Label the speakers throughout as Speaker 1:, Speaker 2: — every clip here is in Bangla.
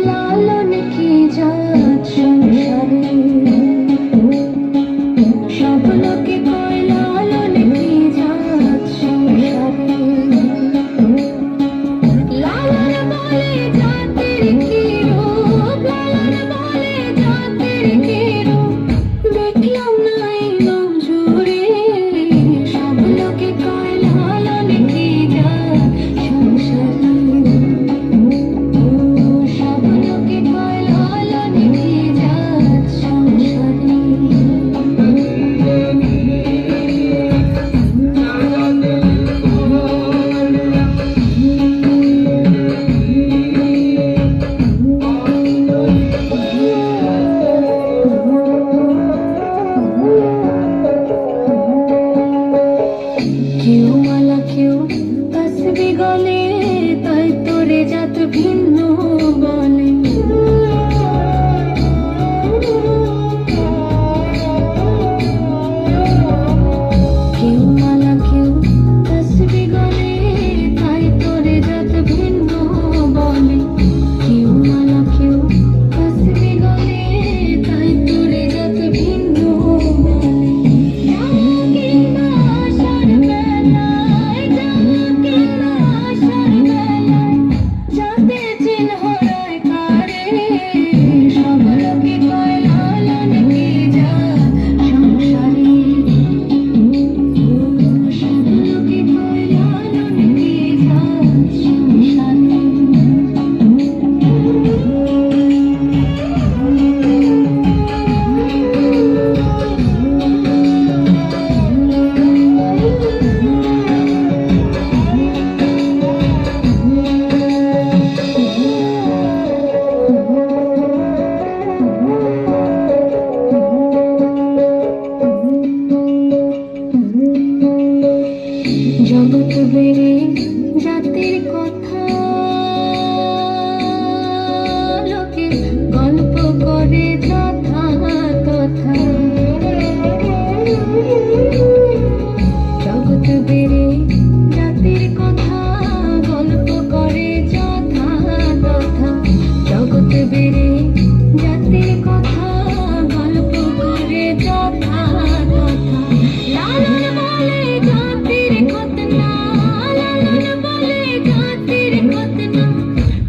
Speaker 1: লালন কি জাত সংসারে, সব লোকে কয় লালন কি জাত সংসারে। লালন বলে জাতের কি রূপ, লালন বলে জাতের কি রূপ, দেখলাম না এই নাম জুড়ে। সব লোকে কয় লালন কি জাত সংসারে, সব লোকে কয় লালন কি জাত সংসারে। কেউ মালা কেউ তসবি গলে, তাই তোরে জাত ভিন্ন বলে। কেউ মালা কেউ তসবি গলে, তাই তোরে জাত ভিন্ন বলে। কেউ মালা কেউ তসবি গলে, তাই তোরে জাত ভিন্ন বলে। কিংবা আশার বেলায়, কিংবা আশার বেলায়, যাতে চিহ্ন রয় কারে। সব লোকে কয় লালন কি জাত সংসারে, সব লোকে কয় লালন কি জাত সংসারে। জগৎ বেড়ে জাতির কথা লোকে গল্প করে যথা তথা। জগৎ বেড়ে জাতির কথা গল্প করে যথা তথা। জগৎ বেড়ে জাতির কথা গল্প করে যথা তথা। লালন বলে জাতির খতনা, লালন বলে জাতির খতনা,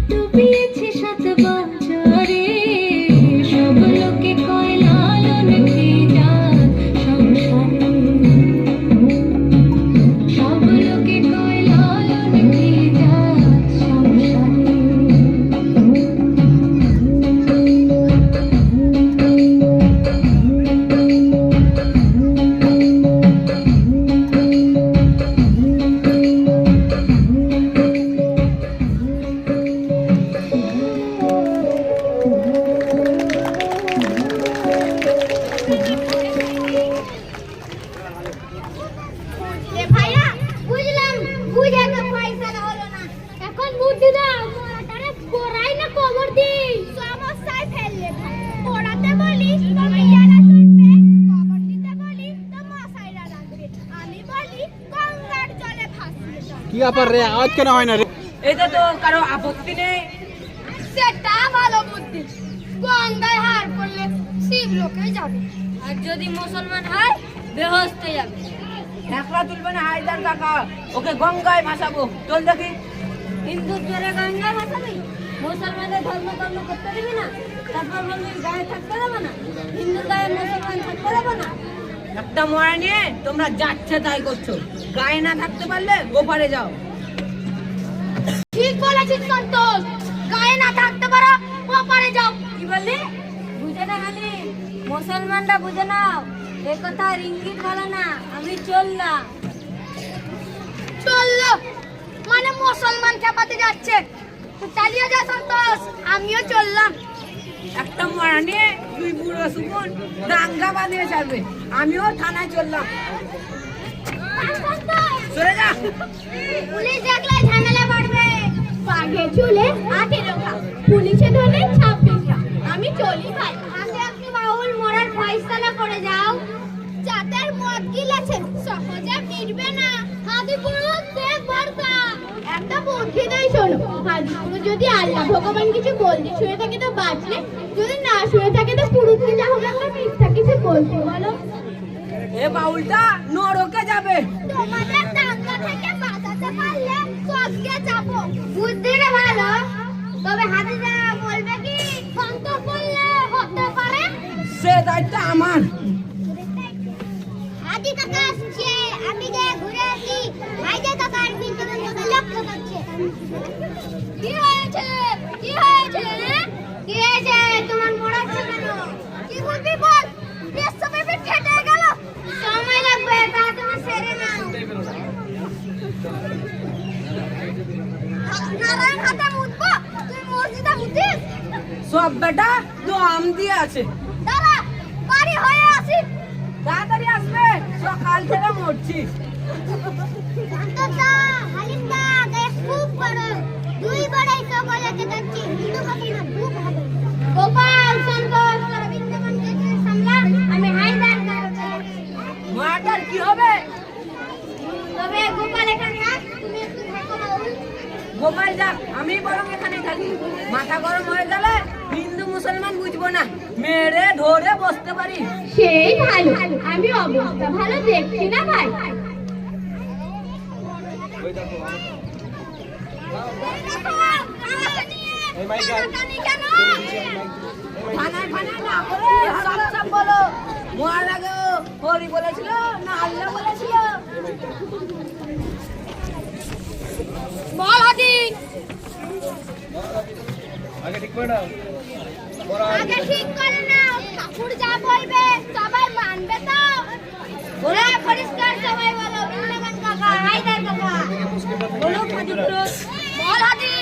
Speaker 1: ডুবিয়েছে শত বছরে। সব লোকে কয় লালন কি জাত সংসারে, সব লোকে কয় লালন কি জাত সংসারে।
Speaker 2: ভাইয়া বুঝলাম, বুঝে তো ফয়সালা হলো না। এখন বুদ্ধি দাও, তারে পড়াই না কবর দিই। সমস্যায় ফেললে ভাই, পড়াতে বলি তো মাইয়ারা শুনবে, কবর দিতে বলি তো মশাইরা রাখবে। আমি বলি গঙ্গার জলে ভাসবে।
Speaker 3: কি ব্যাপার রে, আওয়াজ কেন হয় না রে?
Speaker 4: এটা তো কারো আপত্তি নেই।
Speaker 2: সেটা ভালো বুদ্ধি। গঙ্গায় হার করলে শিব লোকে যাবে,
Speaker 4: আর যদি মুসলমান হয় বেহোশ হয়ে যাবে। একলা তুলবে না হায়দার কাকা, ওকে গঙ্গায় ভাসাবো। চল দেখি। হিন্দুর জোরে গঙ্গায় ভাসাবি? মুসলমানদের ধর্ম কর্ম করতে দিবি না? তারপর বলবি গায়ে থাকতে দেবো না? হিন্দু গায়ে মুসলমান থাকতে দেবো না? একটা মরা নিয়ে তোমরা যাচ্ছে তাই করছো। গায়ে না থাকতে পারলে ওপারে যাও।
Speaker 2: ঠিক বলেছিস সন্তোষ, গায়ে না থাকতে পারো ওপারে যাও।
Speaker 4: কি বললি? বুঝে না খালি মুসলমানরা বুঝে নাও, এ কথা ইঙ্গিত ভালো না। আমি চললাম।
Speaker 2: চললো মানে মুসলমান খেপাতে যাচ্ছে। তো চালিয়ে যা সন্তোষ, আমিও চললাম।
Speaker 4: একটা মরা নিয়ে দুই বুড়ো সুকুন দাঙ্গা বাঁধিয়ে ছাড়বে। আমিও থানায় চললাম। সরে যা।
Speaker 2: পুলিশ দেখলে ঝামেলা বাড়বে। পাগে চুলে হাতে রোখা, পুলিশে ধরলে 26টা। আমি চলি ভাই। আগে আপনি বাউল মরার ফয়সালা করে যাও। যাদের মদ গিলেছেন সহজে মিটবে না। আদি পুরুষ দেখ বর্তা একটা বুদ্ধি দেই শোনো। আদিগুরু যদি আল্লাহ ভগবান কিছু বলতে শুনে থাকে তো বাঁচলে, যদি না শুনে থাকে তো পুরুষকে যা হোক একটা মিথ্যা কিছু বলতে বলো।
Speaker 4: এ বাউলটা নরকে যাবে।
Speaker 2: তোমাদের দাঙ্গা থেকে বাঁচাতে পারলে স্বর্গে যাব। বুদ্ধিটা ভালো, তবে হাদিজা বলবে কি সন্তোষ বললে হতে পারে।
Speaker 4: সে দায়িত্ব আমার।
Speaker 2: হাদি কাকা আসছে, আমি যে ঘুরে আসি। হাইদা কাকার পিছনে তোকে লক্ষ্য করছে। কি হয়েছে? কি হয়েছে? কি হয়েছে? তোমার পড়াচ্ছে কেন? কি বলবি বল? বেশ সময় ফেটে গেল। সময় লাগবে, তা তুমি সেরে নাও। নারায়ণ হাতে মুতবো, তুই মসজিদে মুতিস?
Speaker 4: সব বেটা তো আম দিয়ে আছে।
Speaker 2: দাঁড়া, বাড়ি হয়ে আসি।
Speaker 4: তাড়াতাড়ি আসবে, সকাল থেকে মরছি।
Speaker 2: শান্তদা, হালিমদা, গায়ে খুব গরম। দুই বড়াই সকলেকে যাচ্ছি, হিন্দু হবে না, ভূত হবে। গোপাল, সন্তোষ, তোরা বিদ্যমান দেখে সামলা, আমি হায়দার কাছে।
Speaker 4: মাটার কি হবে?
Speaker 2: তবে গোপাল এখানে আস, তুমি একটু থাকো বাবু।
Speaker 4: গোপাল যাক, আমি বরং এখানে থাকি। মাথা গরম হয়ে গেলে হিন্দু মুসলমান বুঝবো না, মেরে ধরে বসতে পারি।
Speaker 2: সেই ভালো, আমি অবস্থা ভালো দেখছি না ভাই।
Speaker 4: থানায় ফানায় না করে সব সব বলো। মরার আগে হরি বলেছিল না আল্লাহ বলেছিল?
Speaker 2: বল হাদি,
Speaker 3: আগে ঠিক করে নাও।
Speaker 2: আগে ঠিক করে নাও। ঠাকুর যা বলবে সবাই মানবে তো? ওরা পরিষ্কার সবাই বলো, বৃন্দাবন কাকা, হায়দার কাকা।
Speaker 4: বলো খাজুপুর।
Speaker 2: বল হাদি।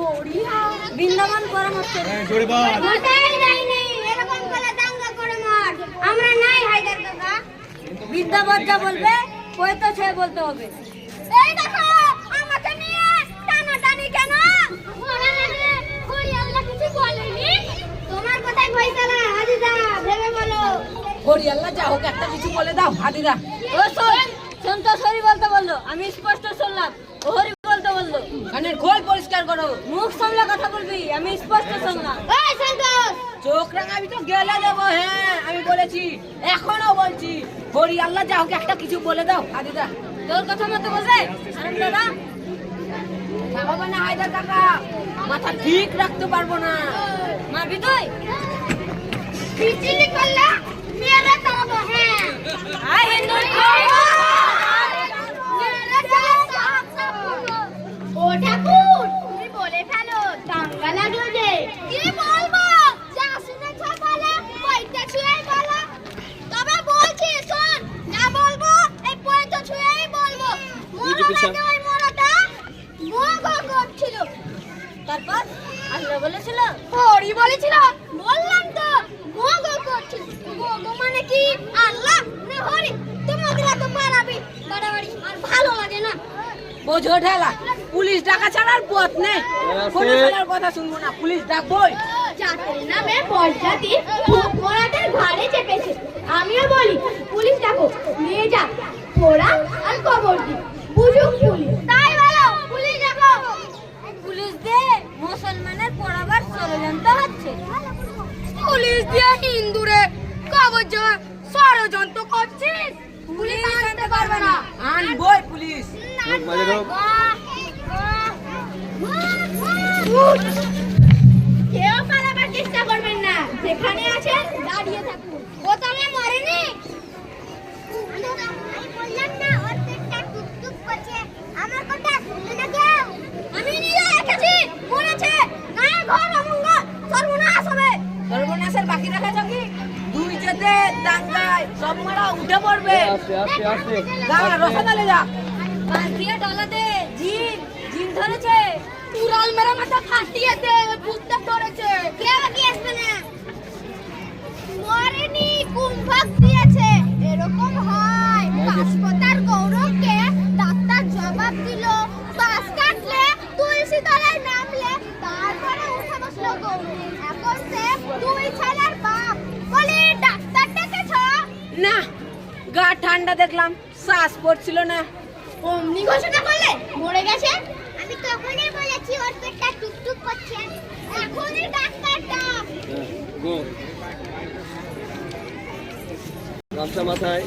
Speaker 2: ওড়িয়া
Speaker 4: বৃন্দাবন পরামর্শ।
Speaker 3: জোরে বল।
Speaker 2: কোথায় যাইনি, এরকম বলে দাঙ্গা করে মার। আমরা নাই হায়দার কাকা।
Speaker 4: বিদ্যাবাদ যা বলবে ওই তো সে বলতে হবে।
Speaker 2: এই দেখো, আমাকে নিয়ে টানাটানি কেন? ওরা নাকি হরি আল্লাহ কিছু বলেনি? তোমার কথাই ফয়সালা, হাদিজা ভেবে বলো।
Speaker 4: হরি আল্লাহ যা হোক একটা কিছু বলে দাও হাদিরা। ও শোন, সন্তোষ হরি বলতে বললো, আমি স্পষ্ট শুনলাম। ও হরি বলতে বললো, কানের খোল পরিষ্কার করো। মুখ সামলে কথা বলবি, আমি স্পষ্ট শুনলাম।
Speaker 2: ওই সন্তোষ,
Speaker 4: চোখ রাঙাবি তো গেলে দেবো। হ্যাঁ আমি বলেছি, এখনো বলছি। হরি আল্লাহ যা হোক একটা কিছু বলে দাও হাদিরা। তোর কথা মতো বসে আনন্দ দাদা থাকবে না হায়দার কাকা, মাথা ঠিক রাখতে পারবো না। মারবি তুই?
Speaker 2: বিচিলি করলা মেরে তারবো। হ্যাঁ
Speaker 4: আয় হিন্দু
Speaker 2: মেরে যাও সাপ সাপ করবো। ও ঠাকুর, তুমি বলে ফেলো, দাঙ্গা লাগলো যে। কি বলবো? যা শুনেছ বলো, পয়টা ছুঁয়ে বলো। তবে বলছি শোন, যা বলবো এই পয়টা ছুঁয়েই বলবো। মরাটাকে ওই মরাটা মোগো করছিল।
Speaker 4: তারপর আল্লাহ বলেছিল
Speaker 2: হরি বলেছিল, বললাম তো মোগো করছিল। মোগো মানে কি আল্লাহ না হরি? তোমাদের তো বাড়াবি বাড়াবাড়ি আর ভালো লাগে না।
Speaker 4: বোঝো ঠেলা, পুলিশ ডাকা ছাড়ার পথ নেই। কোনো ছেলের কথা শুনবো না, পুলিশ ডাকবই।
Speaker 2: জাতের নামে বজ্জাতি ভূত মরাদের ঘাড়ে চেপেছে। আমিও বলি পুলিশ ডাকো, নিয়ে যা পোড়া আর কবর দি। বুঝুক পুলিশ, তাই বলো পুলিশ ডাকো।
Speaker 4: পুলিশ দিয়ে মুসলমানের পড়াবার ষড়যন্ত্র হচ্ছে।
Speaker 2: পুলিশ দিয়ে হিন্দুরে কবর জমা ষড়যন্ত্র করছিস? পুলিশ আনতে পারবে না।
Speaker 4: আনবই পুলিশ।
Speaker 3: মাঝে ঢোক।
Speaker 2: কেউ পালাবার চেষ্টা করবেন না, যেখানে আছেন দাঁড়িয়ে থাকুন। ও তো আমি মরেনি। আমি বললাম না ওর পেটটা টুকটুক করছে, আমার কথা শুনলে না কেউ? আমি নিজে দেখেছি, মরেছে। গায়ে ঘর অমঙ্গল, সর্বনাশ হবে।
Speaker 4: সর্বনাশের বাকি রাখা কি? দুই যেতে দাঙ্গায় সব মারা উঠে পড়বে।
Speaker 3: আস্তে আস্তে আস্তে।
Speaker 4: যা রসনালে যা। পাশ দিয়ে ডলাতে জিন জিন ধরেছে।
Speaker 2: উড়াল মেরে মাথা ফাটিয়ে দে, বুঝতে ধরেছে। কেউ কি আসবে না? মরেনি, কুম্ভক দিয়েছে। এরকম হয়। বাসপতার গৌরবকে ডাক্তার জবাব দিল, বাস কাটলে তুলসী তলায় নামলে তারপরে উঠে বসলো গৌরব। এখন সে দুই ছেলের বাপ। বলি ডাক্তার ডেকেছ?
Speaker 4: না, গা ঠান্ডা দেখলাম, শ্বাস পড়ছিল না।
Speaker 2: অমনি ঘোষণা করলে মরে গেছে। আমি তখনই বলেছি ওর পেটটা টুকটুক করছে এখনই ডাক্তারটা
Speaker 3: গো গামছা মাথায়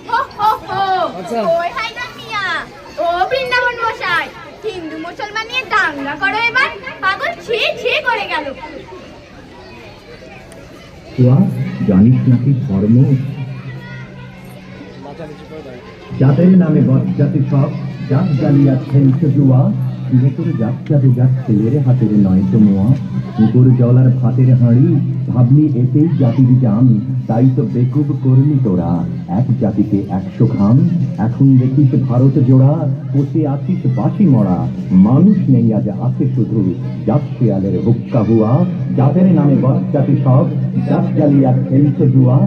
Speaker 2: হো হো হো
Speaker 3: আচ্ছা।
Speaker 2: ওই হায়দার মিয়া ও বৃন্দাবন মশাই হিন্দু মুসলমান নিয়ে দাঙ্গা করো এবার পাগল ছি ছি করে গেল
Speaker 5: তোরা জানিস নাকি ধর্ম
Speaker 3: মাথা নিচু করে দাঁড়ায়
Speaker 5: জাতের নামে বজ্জাতি সব জাত জ্বালিয়া খেলছে জুয়া ভেতর জাত যাবে জাত ছেলের হাতের নয় তো মোয়া পুকুর জলার ভাতের হাঁড়ি ভাবলি এতেই জাতির জান তাই তো বেকুব করলি তোরা এক জাতিকে 100 খান এখন দেখিস ভারত জোড়া বসে আছিস বাসি মরা মানুষ নেই আজ আছে শুধু জাত শিয়ালের হুক্কা হুয়া জাতের নামে বজ্জাতি সব জাত জ্বালিয়া খেলছে জুয়া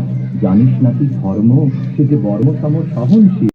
Speaker 5: জানিস নাকি ধর্ম সে যে বর্ম সম সহনশীল